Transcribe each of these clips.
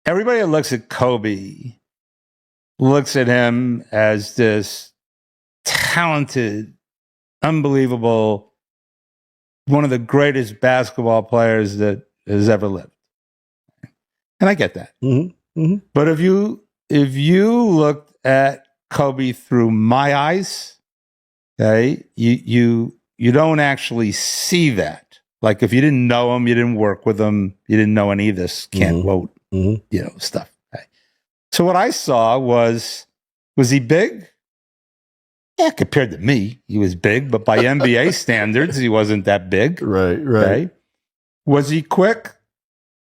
everybody that looks at Kobe looks at him as this talented, unbelievable, one of the greatest basketball players that has ever lived. And I get that. Mm-hmm. Mm-hmm. But if you looked at Kobe through my eyes, okay, you don't actually see that. Like if you didn't know him, you didn't work with him, you didn't know any of this can't vote, stuff. Okay. So what I saw was he big? Yeah, compared to me, he was big, but by NBA standards, he wasn't that big. Right. Okay. Was he quick?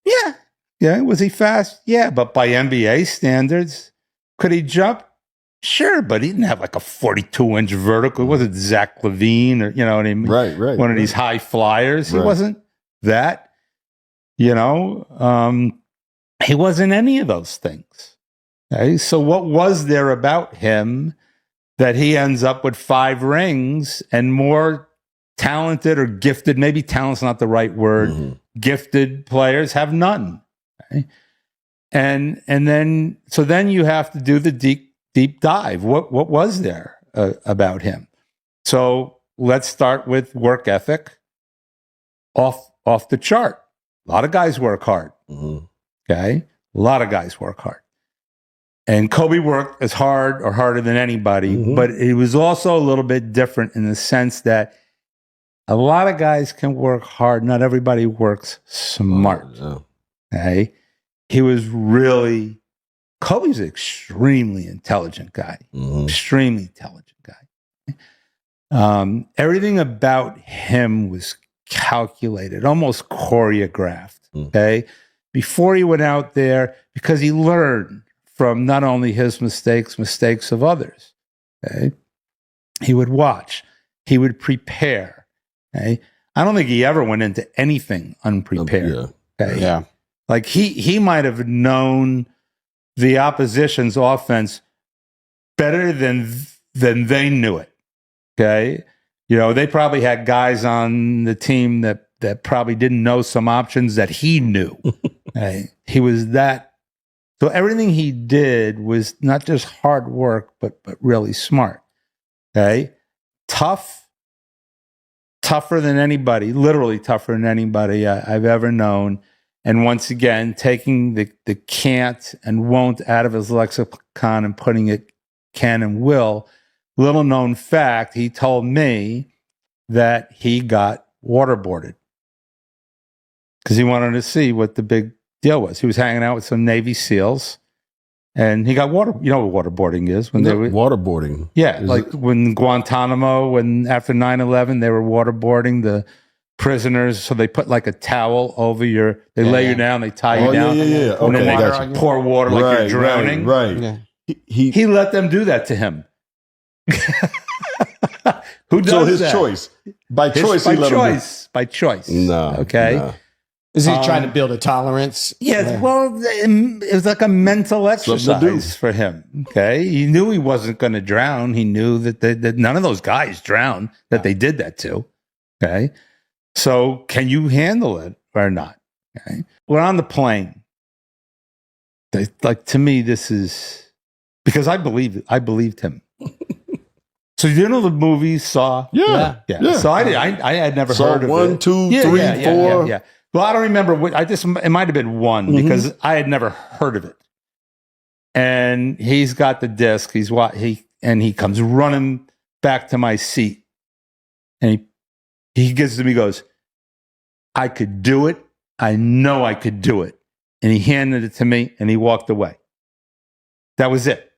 Yeah. Yeah. Was he fast? Yeah. But by NBA standards, could he jump? Sure, but he didn't have like a 42-inch vertical. It wasn't Zach LaVine or, you know what I mean? Right. One of these high flyers. He wasn't that, he wasn't any of those things. Okay. So what was there about him that he ends up with 5 rings and more talented or gifted, maybe talent's not the right word, gifted players have none. Okay? And then you have to do the deep dive. What was there about him? So let's start with work ethic. Off the chart. A lot of guys work hard. Okay? A lot of guys work hard. And Kobe worked as hard or harder than anybody, but it was also a little bit different in the sense that a lot of guys can work hard. Not everybody works smart. Okay? He was really, Kobe's an extremely intelligent guy. Extremely intelligent guy. Everything about him was calculated, almost choreographed. Okay? Before he went out there, because he learned from not only his mistakes of others. Okay? He would watch. He would prepare. Okay? I don't think he ever went into anything unprepared. Okay? Yeah. Like he might have known the opposition's offense better than they knew it. Okay? They probably had guys on the team that probably didn't know some options that he knew. Okay? He was that. So everything he did was not just hard work, but really smart. Okay? Tougher than anybody, literally tougher than anybody I've ever known. And once again, taking the can't and won't out of his lexicon and putting it can and will. Little known fact, he told me that he got waterboarded because he wanted to see what the big deal was. He was hanging out with some Navy SEALs, and he got what waterboarding is when they were waterboarding. Yeah, when Guantanamo, after 9/11, they were waterboarding the prisoners. So they put like a towel over they lay you down, they tie you down, and then they pour water like you're drowning. Right. Yeah. He let them do that to him. Who does so his that? Choice by choice. By choice. No. Okay. No. Is he trying to build a tolerance? Yeah, well, it was like a mental exercise for him. Okay, he knew he wasn't going to drown. He knew that none of those guys drowned that they did that to. Okay, so can you handle it or not? Okay, we're on the plane. To me, this is because I believed him. So the movie Saw? Yeah. So I had never heard of 1, it. 2, 3, 4. Yeah. Well, I don't remember it might have been 1 because I had never heard of it. And he's got the disc. He comes running back to my seat. And he gets to me, goes, I could do it. I know I could do it. And he handed it to me and he walked away. That was it.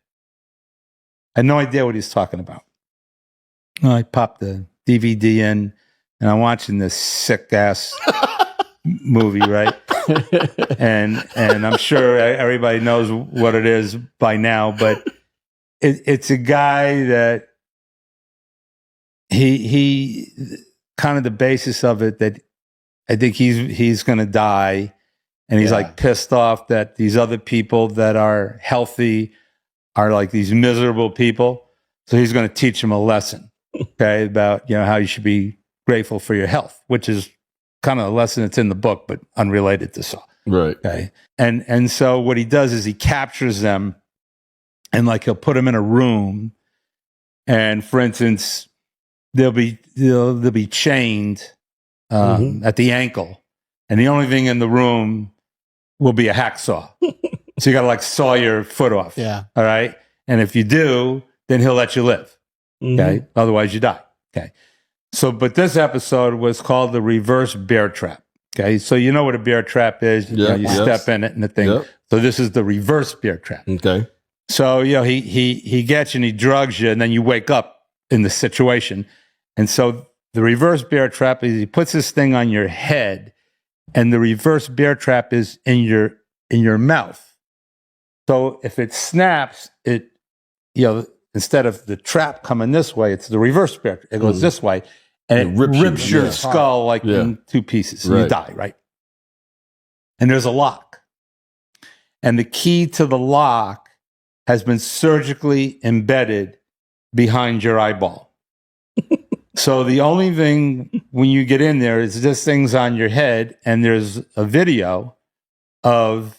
I had no idea what he was talking about. Well, I popped the DVD in and I'm watching this sick ass movie, right? and I'm sure everybody knows what it is by now, but it's a guy that he kind of the basis of it that I think he's going to die, and he's like pissed off that these other people that are healthy are like these miserable people. So he's going to teach them a lesson, okay, about how you should be grateful for your health, which is kind of a lesson that's in the book, but unrelated to Saw. Right. Okay. And so what he does is he captures them and like he'll put them in a room. And for instance, they'll be chained at the ankle. And the only thing in the room will be a hacksaw. So you got to like saw your foot off. Yeah. All right. And if you do, then he'll let you live. Okay. Otherwise you die. Okay. So, but this episode was called the reverse bear trap. Okay. So you know what a bear trap is. You step in it and the thing. Yep. So this is the reverse bear trap. Okay. So, he gets you and he drugs you and then you wake up in the situation. And so the reverse bear trap is he puts this thing on your head and the reverse bear trap is in your mouth. So if it snaps, it, instead of the trap coming this way, it's the reverse bear. It goes this way, and it rips your skull like in two pieces. And you die, right? And there's a lock. And the key to the lock has been surgically embedded behind your eyeball. So the only thing when you get in there is this thing's on your head, and there's a video of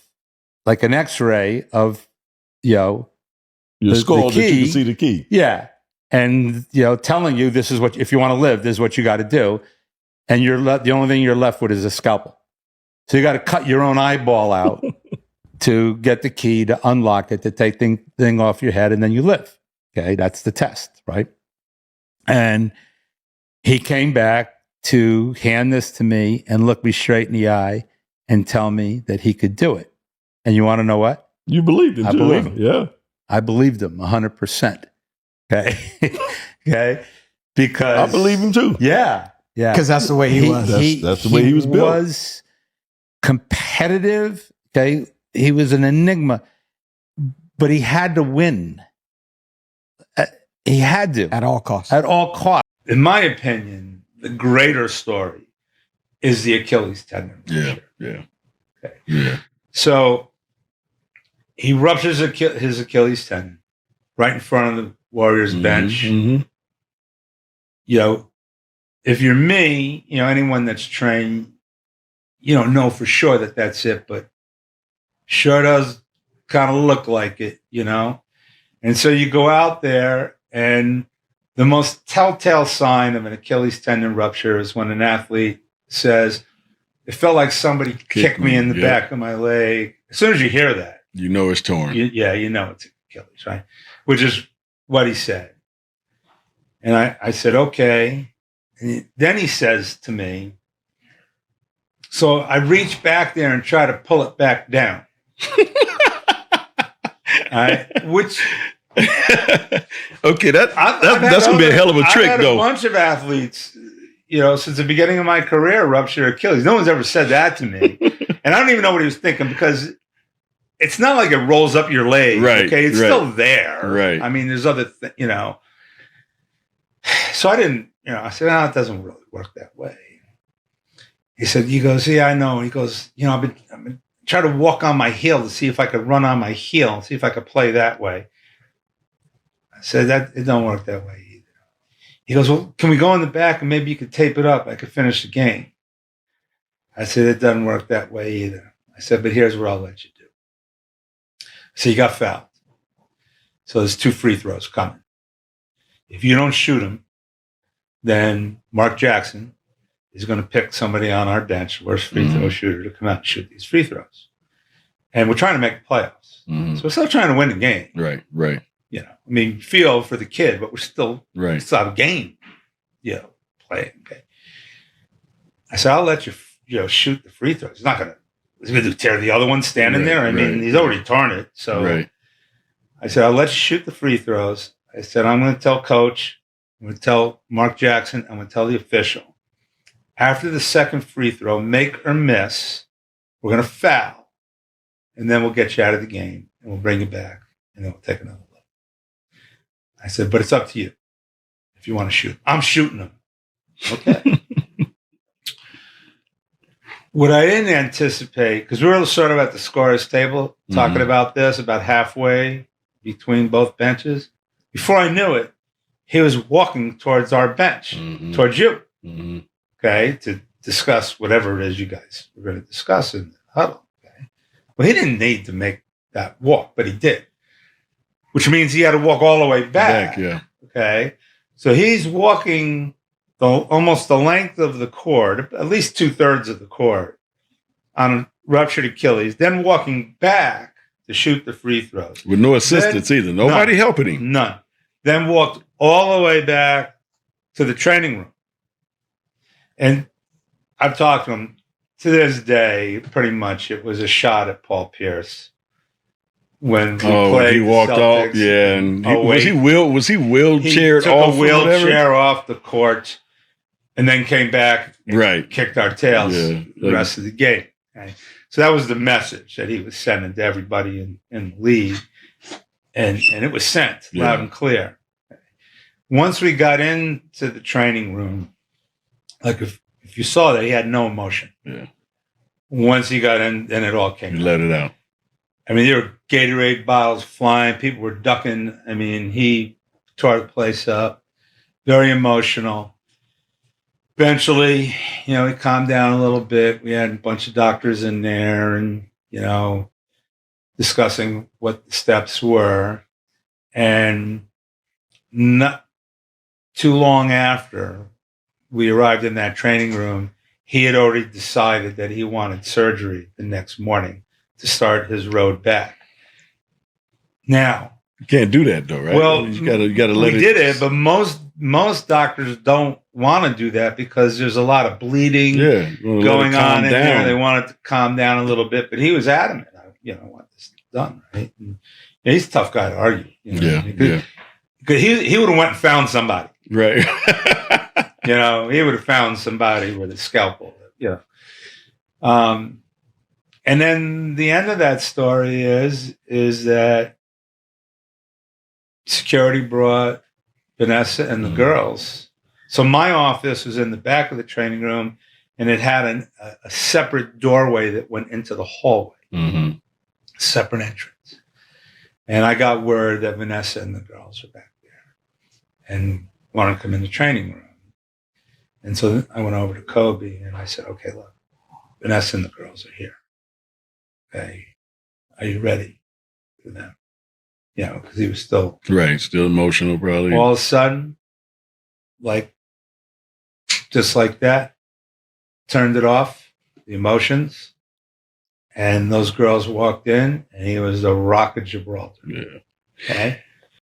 like an X-ray of, your skull, that you can see the key. Yeah. And, telling you this is what, if you want to live, this is what you got to do. And the only thing you're left with is a scalpel. So you got to cut your own eyeball out to get the key, to unlock it, to take thing off your head, and then you live. Okay. That's the test, right? And he came back to hand this to me and look me straight in the eye and tell me that he could do it. And you want to know what? You believed him. I believe him. Yeah. I believed him 100%. Okay. Okay. Because I believe him too. Yeah. Yeah. Because that's the way he was. That's the way he was built. He was competitive. Okay. He was an enigma, but he had to win. He had to. At all costs. At all costs. In my opinion, the greater story is the Achilles tendon. Yeah. Yeah. Okay. Yeah. So he ruptures his Achilles tendon right in front of the Warriors bench. Mm-hmm. If you're me, anyone that's trained, you don't know for sure that that's it, but sure does kind of look like it, And so you go out there, and the most telltale sign of an Achilles tendon rupture is when an athlete says, it felt like somebody kicked me in the back of my leg. As soon as you hear that, you know it's torn. You know it's Achilles, right? Which is what he said. And I said, okay. And then he says to me, so I reach back there and try to pull it back down. Which... Okay, that's going to be a hell of a trick, I've had though. A bunch of athletes, since the beginning of my career, rupture Achilles. No one's ever said that to me. And I don't even know what he was thinking, because it's not like it rolls up your leg. Right. Okay. It's still there. Right. I mean, there's other things, So I didn't, I said, no, it doesn't really work that way. He goes, yeah, I know. He goes, I've been trying to walk on my heel to see if I could run on my heel, see if I could play that way. I said, that it don't work that way either. He goes, well, can we go in the back and maybe you could tape it up? I could finish the game. I said, it doesn't work that way either. I said, but here's what I'll let you do. So you got fouled. So there's 2 free throws coming. If you don't shoot them, then Mark Jackson is going to pick somebody on our bench, worst free throw shooter, to come out and shoot these free throws. And we're trying to make the playoffs. So we're still trying to win the game. Right. Feel for the kid, but we're still have a game, playing. Okay. I said, I'll let you, shoot the free throws. He's going to tear the other one standing there. I mean, he's already torn it. So I said, I'll let you shoot the free throws. I said, I'm going to tell coach, I'm going to tell Mark Jackson, I'm going to tell the official. After the second free throw, make or miss, we're going to foul. And then we'll get you out of the game and we'll bring you back and then we'll take another look. I said, but it's up to you if you want to shoot. I'm shooting them. Okay. What I didn't anticipate, because we were sort of at the scorer's table talking about this, about halfway between both benches. Before I knew it, he was walking towards our bench, towards you, okay, to discuss whatever it is you guys were going to discuss in the huddle. Okay? Well, he didn't need to make that walk, but he did, which means he had to walk all the way back. Yeah. Okay. So he's walking almost the length of the court, at least 2/3 of the court, on a ruptured Achilles, then walking back to shoot the free throws. With no assistance either. Nobody helping him. None. Then walked all the way back to the training room. And I've talked to him. To this day, pretty much it was a shot at Paul Pierce when we played. He walked Celtics. off. Yeah, and was he He wheelchaired took off? a wheelchair off the court, and then came back and kicked our tails the rest of the game. Okay? So that was the message that he was sending to everybody in the league, and it was sent loud and clear. Once we got into the training room, like if you saw that, he had no emotion. Yeah. Once he got in, then it all came out. He let it out. I mean, there were Gatorade bottles flying. People were ducking. I mean, he tore the place up. Very emotional. Eventually, he calmed down a little bit. We had a bunch of doctors in there and, discussing what the steps were. And not too long after we arrived in that training room, he had already decided that he wanted surgery the next morning to start his road back. Now, you can't do that though, right? Well, you gotta let it. We did it, but most doctors don't want to do that because there's a lot of bleeding going on in there. They want it to calm down a little bit, but he was adamant. I want this done, right? And he's a tough guy to argue. Because he would have went and found somebody, right? He would have found somebody with a scalpel. And then the end of that story is that security brought Vanessa and the girls. So my office was in the back of the training room, and it had a separate doorway that went into the hallway, separate entrance. And I got word that Vanessa and the girls were back there and wanted to come in the training room. And so I went over to Kobe and I said, okay, look, Vanessa and the girls are here. Okay. Are you ready for them? Because he was still emotional, probably. All of a sudden, just like that, turned it off, the emotions, and those girls walked in, and he was the Rock of Gibraltar. Yeah. Okay.